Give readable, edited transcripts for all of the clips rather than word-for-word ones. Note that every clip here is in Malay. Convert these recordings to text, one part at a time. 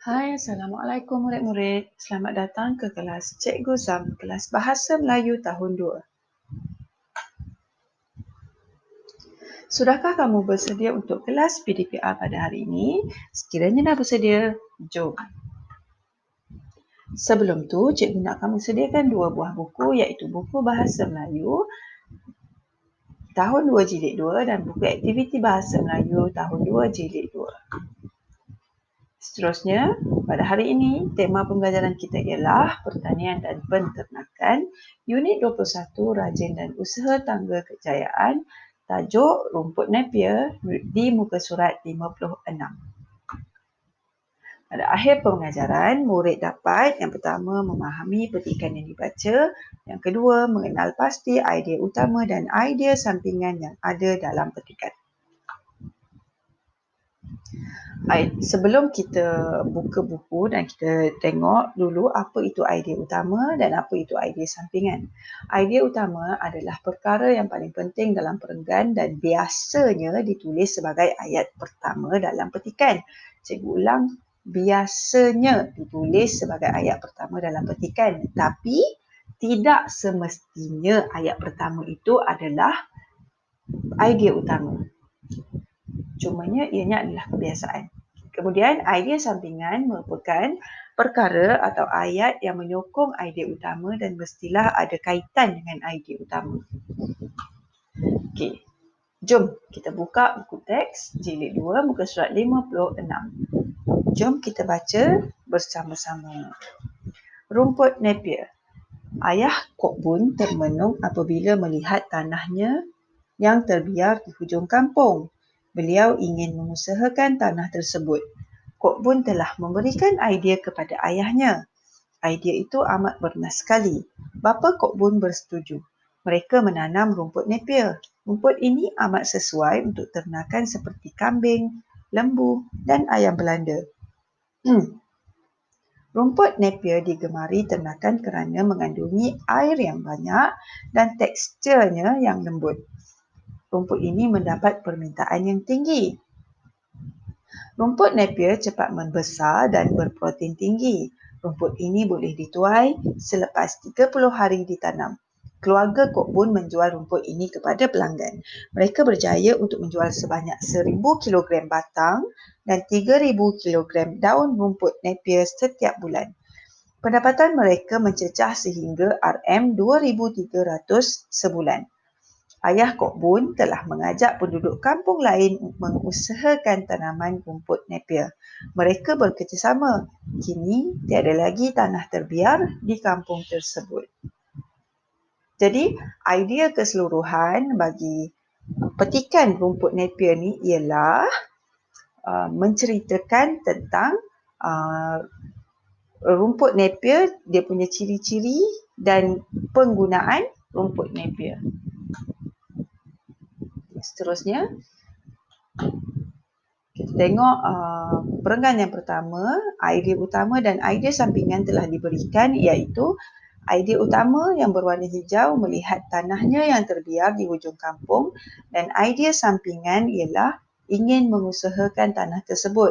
Hai, Assalamualaikum murid-murid. Selamat datang ke kelas Cikgu Zam, kelas Bahasa Melayu tahun 2. Sudahkah kamu bersedia untuk kelas PDPR pada hari ini? Sekiranya dah bersedia, jom. Sebelum tu, cikgu nak kamu sediakan 2 buah buku iaitu buku Bahasa Melayu tahun 2 jilid 2 dan buku aktiviti Bahasa Melayu tahun 2 jilid 2. Seterusnya, pada hari ini, tema pembelajaran kita ialah pertanian dan penternakan, unit 21, rajin dan usaha tangga kejayaan, tajuk rumput Napier di muka surat 56. Pada akhir pengajaran, murid dapat yang pertama memahami petikan yang dibaca, yang kedua mengenal pasti idea utama dan idea sampingan yang ada dalam petikan. Baik, sebelum kita buka buku dan kita tengok dulu apa itu idea utama dan apa itu idea sampingan. Idea utama adalah perkara yang paling penting dalam perenggan dan biasanya ditulis sebagai ayat pertama dalam petikan. Cikgu ulang, biasanya ditulis sebagai ayat pertama dalam petikan. Tapi tidak semestinya ayat pertama itu adalah idea utama. Cumanya ianya adalah kebiasaan. Kemudian idea sampingan merupakan perkara atau ayat yang menyokong idea utama dan mestilah ada kaitan dengan idea utama. Okey. Jom kita buka buku teks jilid 2 muka surat 56. Jom kita baca bersama-sama. Rumput Napier. Ayah Kok Bun termenung apabila melihat tanahnya yang terbiar di hujung kampung. Beliau ingin mengusahakan tanah tersebut. Kok Bun telah memberikan idea kepada ayahnya. Idea itu amat bernas sekali. Bapa Kok Bun bersetuju. Mereka menanam rumput Napier. Rumput ini amat sesuai untuk ternakan seperti kambing, lembu dan ayam Belanda. Rumput Napier digemari ternakan kerana mengandungi air yang banyak dan teksturnya yang lembut. Rumput ini mendapat permintaan yang tinggi. Rumput Napier cepat membesar dan berprotein tinggi. Rumput ini boleh dituai selepas 30 hari ditanam. Keluarga Kok Bun menjual rumput ini kepada pelanggan. Mereka berjaya untuk menjual sebanyak 1,000 kilogram batang dan 3,000 kilogram daun rumput Napier setiap bulan. Pendapatan mereka mencecah sehingga RM2,300 sebulan. Ayah Kok Bun telah mengajak penduduk kampung lain mengusahakan tanaman rumput Napier. Mereka bekerjasama. Kini tiada lagi tanah terbiar di kampung tersebut. Jadi, idea keseluruhan bagi petikan rumput Napier ni ialah menceritakan tentang rumput Napier, dia punya ciri-ciri dan penggunaan rumput Napier. Seterusnya, kita tengok perenggan yang pertama, idea utama dan idea sampingan telah diberikan iaitu idea utama yang berwarna hijau melihat tanahnya yang terbiar di hujung kampung dan idea sampingan ialah ingin mengusahakan tanah tersebut.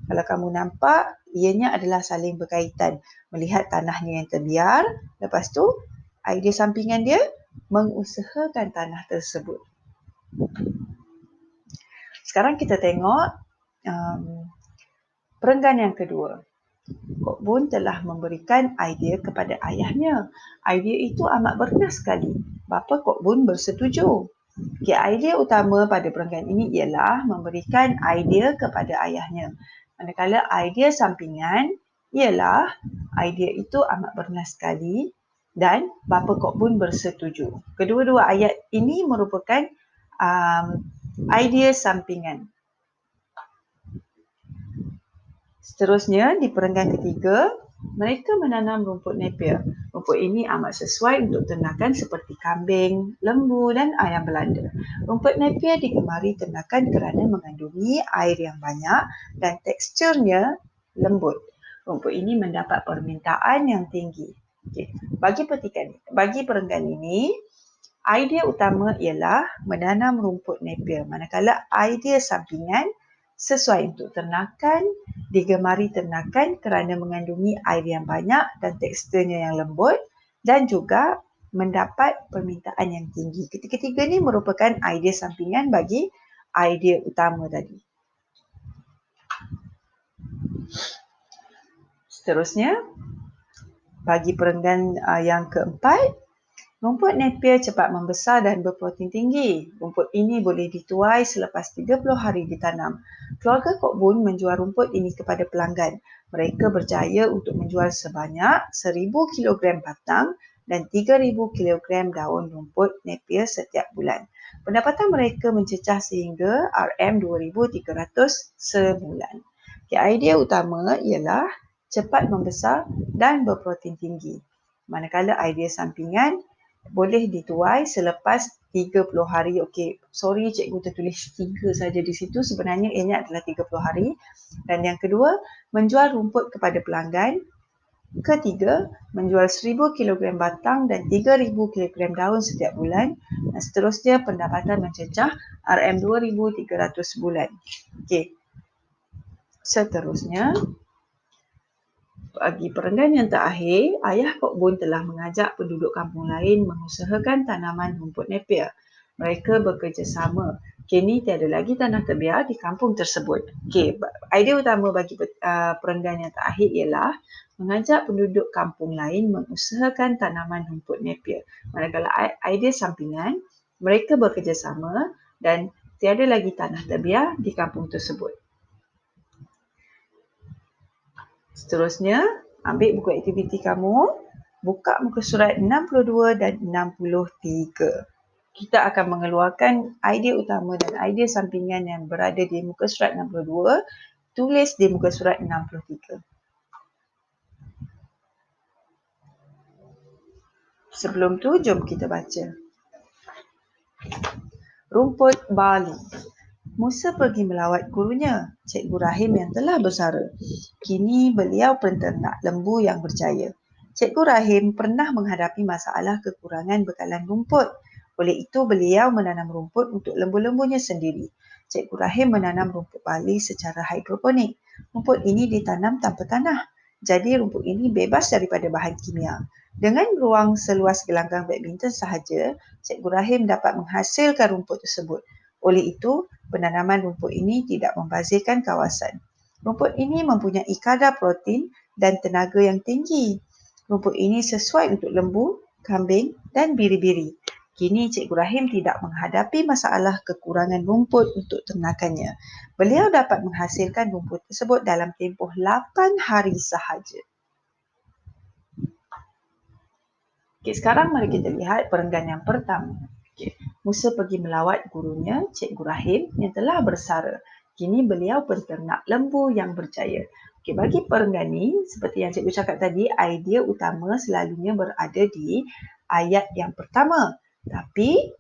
Kalau kamu nampak, ianya adalah saling berkaitan. Melihat tanahnya yang terbiar, lepas tu idea sampingan dia mengusahakan tanah tersebut. Sekarang kita tengok perenggan yang kedua. Kok Bun telah memberikan idea kepada ayahnya. Idea itu amat bernas sekali. Bapa Kok Bun bersetuju. Okay, idea utama pada perenggan ini ialah memberikan idea kepada ayahnya. Manakala idea sampingan ialah idea itu amat bernas sekali dan Bapa Kok Bun bersetuju. Kedua-dua ayat ini merupakan idea sampingan. Seterusnya, di perenggan ketiga, mereka menanam rumput Napier. Rumput ini amat sesuai untuk ternakan seperti kambing, lembu dan ayam Belanda. Rumput Napier digemari ternakan kerana mengandungi air yang banyak dan teksturnya lembut. Rumput ini mendapat permintaan yang tinggi. Okay. Bagi perenggan ini, idea utama ialah menanam rumput Napier. Manakala idea sampingan sesuai untuk ternakan, digemari ternakan kerana mengandungi air yang banyak dan teksturnya yang lembut dan juga mendapat permintaan yang tinggi. Ketiga-tiga ni merupakan idea sampingan bagi idea utama tadi. Seterusnya, bagi perenggan yang keempat, rumput Napier cepat membesar dan berprotein tinggi. Rumput ini boleh dituai selepas 30 hari ditanam. Keluarga Cockburn menjual rumput ini kepada pelanggan. Mereka berjaya untuk menjual sebanyak 1,000 kilogram batang dan 3,000 kilogram daun rumput Napier setiap bulan. Pendapatan mereka mencecah sehingga RM2,300 sebulan. Idea utama ialah cepat membesar dan berprotein tinggi. Manakala idea sampingan boleh dituai selepas 30 hari. Okey, sorry cikgu tertulis 3 saja di situ. Sebenarnya ianya adalah 30 hari. Dan yang kedua, menjual rumput kepada pelanggan. Ketiga, menjual 1,000 kilogram batang dan 3,000 kilogram daun setiap bulan. Dan seterusnya, pendapatan mencecah RM2,300 sebulan. Okey. Seterusnya, bagi perenggan yang terakhir, ayah Cockburn telah mengajak penduduk kampung lain mengusahakan tanaman rumput Napier. Mereka bekerjasama. Kini tiada lagi tanah terbiar di kampung tersebut. Okey, idea utama bagi perenggan yang terakhir ialah mengajak penduduk kampung lain mengusahakan tanaman rumput Napier. Manakala idea sampingan, mereka bekerjasama dan tiada lagi tanah terbiar di kampung tersebut. Seterusnya, ambil buku aktiviti kamu, buka muka surat 62 dan 63. Kita akan mengeluarkan idea utama dan idea sampingan yang berada di muka surat 62, tulis di muka surat 63. Sebelum tu, jom kita baca. Rumput barley. Musa pergi melawat gurunya, Cikgu Rahim yang telah bersara. Kini beliau penternak lembu yang berjaya. Cikgu Rahim pernah menghadapi masalah kekurangan bekalan rumput. Oleh itu, beliau menanam rumput untuk lembu-lembunya sendiri. Cikgu Rahim menanam rumput barley secara hidroponik. Rumput ini ditanam tanpa tanah. Jadi, rumput ini bebas daripada bahan kimia. Dengan ruang seluas gelanggang badminton sahaja, Cikgu Rahim dapat menghasilkan rumput tersebut. Oleh itu, penanaman rumput ini tidak membazirkan kawasan. Rumput ini mempunyai kadar protein dan tenaga yang tinggi. Rumput ini sesuai untuk lembu, kambing dan biri-biri. Kini Cikgu Rahim tidak menghadapi masalah kekurangan rumput untuk ternakannya. Beliau dapat menghasilkan rumput tersebut dalam tempoh 8 hari sahaja. Okay, sekarang mari kita lihat perenggan yang pertama. Okay. Musa pergi melawat gurunya, Cikgu Rahim yang telah bersara. Kini beliau penternak lembu yang berjaya. Okay, bagi perenggan ni, seperti yang cikgu cakap tadi, idea utama selalunya berada di ayat yang pertama. Tapi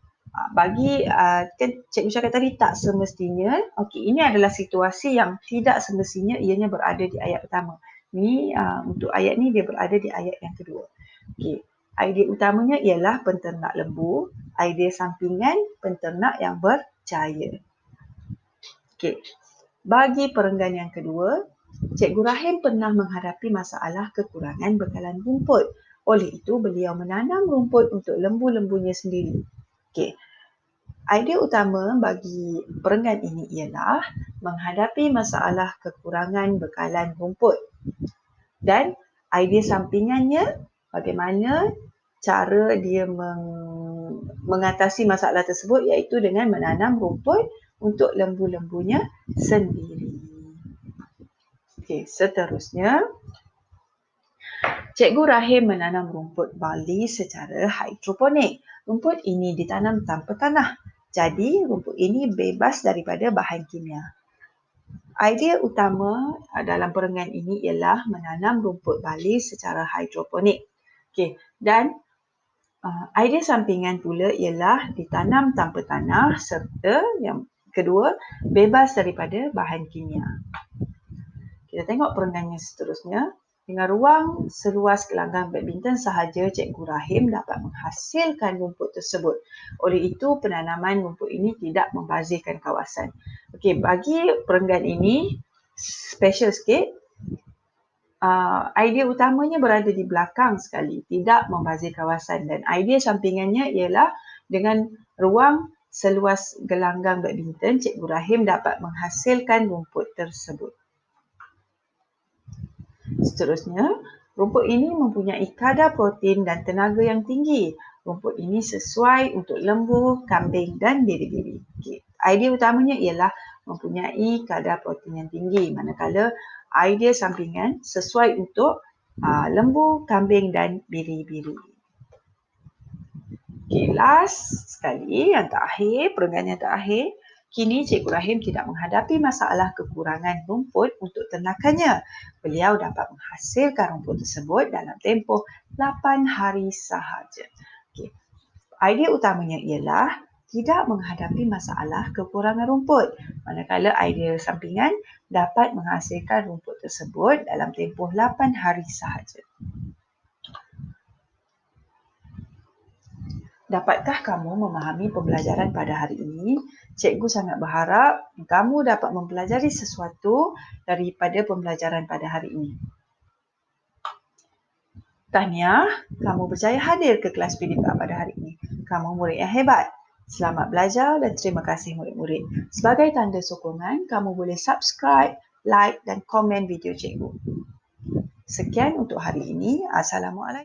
bagi kan cikgu cakap tadi tak semestinya. Okey, ini adalah situasi yang tidak semestinya ianya berada di ayat pertama. Ni untuk ayat ni dia berada di ayat yang kedua. Okey. Idea utamanya ialah penternak lembu, idea sampingan penternak yang berjaya. Okey. Bagi perenggan yang kedua, Cikgu Rahim pernah menghadapi masalah kekurangan bekalan rumput. Oleh itu, beliau menanam rumput untuk lembu-lembunya sendiri. Okey. Idea utama bagi perenggan ini ialah menghadapi masalah kekurangan bekalan rumput. Dan idea sampingannya, bagaimana cara dia mengatasi masalah tersebut, iaitu dengan menanam rumput untuk lembu-lembunya sendiri. Okey, seterusnya, Cikgu Rahim menanam rumput barley secara hidroponik. Rumput ini ditanam tanpa tanah. Jadi, rumput ini bebas daripada bahan kimia. Idea utama dalam perenggan ini ialah menanam rumput barley secara hidroponik. Okey, dan idea sampingan pula ialah ditanam tanpa tanah serta yang kedua, bebas daripada bahan kimia. Kita tengok perenggan yang seterusnya. Dengan ruang seluas gelanggang badminton sahaja, Cikgu Rahim dapat menghasilkan rumput tersebut. Oleh itu, penanaman rumput ini tidak membazirkan kawasan. Okey, bagi perenggan ini, special sikit. Idea utamanya berada di belakang sekali, tidak membazir kawasan, dan idea sampingannya ialah dengan ruang seluas gelanggang badminton, Cikgu Rahim dapat menghasilkan rumput tersebut. Seterusnya, rumput ini mempunyai kadar protein dan tenaga yang tinggi. Rumput ini sesuai untuk lembu, kambing dan biri-biri. Okay. Idea utamanya ialah mempunyai kadar protein yang tinggi, manakala idea sampingan sesuai untuk lembu, kambing dan biri-biri. Okay, last sekali, yang terakhir, perenggan yang terakhir. Kini Cikgu Rahim tidak menghadapi masalah kekurangan rumput untuk ternakannya. Beliau dapat menghasilkan rumput tersebut dalam tempoh 8 hari sahaja. Okay. Idea utamanya ialah tidak menghadapi masalah kekurangan rumput, manakala idea sampingan dapat menghasilkan rumput tersebut dalam tempoh 8 hari sahaja. Dapatkah kamu memahami pembelajaran pada hari ini? Cikgu sangat berharap kamu dapat mempelajari sesuatu daripada pembelajaran pada hari ini. Tahniah, kamu berjaya hadir ke kelas PDK pada hari ini. Kamu murid yang hebat. Selamat belajar dan terima kasih murid-murid. Sebagai tanda sokongan, kamu boleh subscribe, like dan komen video cikgu. Sekian untuk hari ini. Assalamualaikum.